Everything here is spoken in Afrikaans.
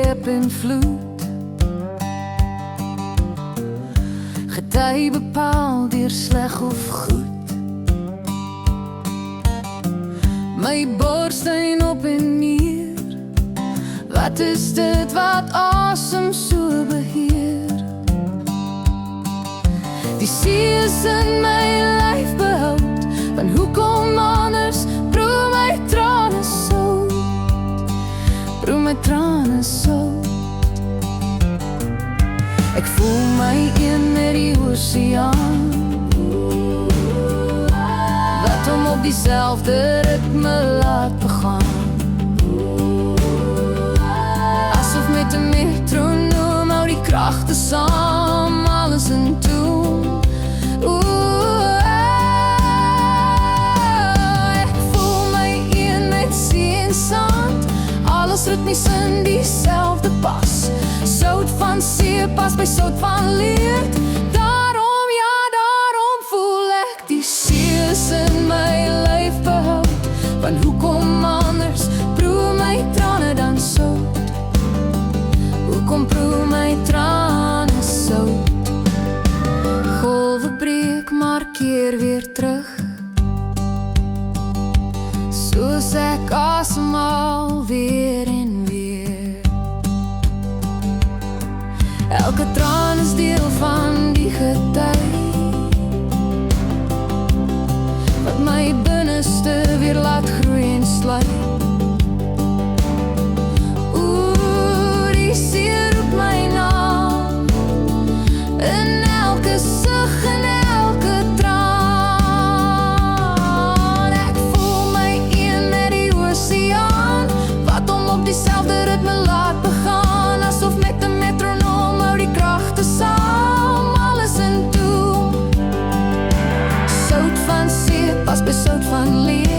eb en vloed. Gety bepaal deur sleg of goed. My borstein op en neer. Wat is dit wat asem so beheer? Die see is in my lyf behoud. Want hoekom anders proe my trane sout? Proe my trane sout. Ek voel my een met die oseaan, wat hom op dieselfde ritme laat begaan. Asof met 'n metronoom hou die kragte saam, alles in toon. Ek voel my een met see en sand, alles ritmies in dieselfde pas. Sout van see pas by sout van leerd. Daarom, ja, daarom voel ek die see is in my lyf behoud. Want hoekom anders proe my trane dan sout? Hoekom proe my trane sout? Golwe breek maar keer weer terug, soos ek asemhaal weer en weer. Elke traan is deel van die gety, wat my binneste weer laat groei en sluit. Die see roep my naam, in elke sug en elke traan. Ek voel my een met die oseaan, wat hom op dieselfde ritme laat begaan. Asof met 'n metronoom hou die kragte saam, alles in toon. Sout van see pas by sout van leer.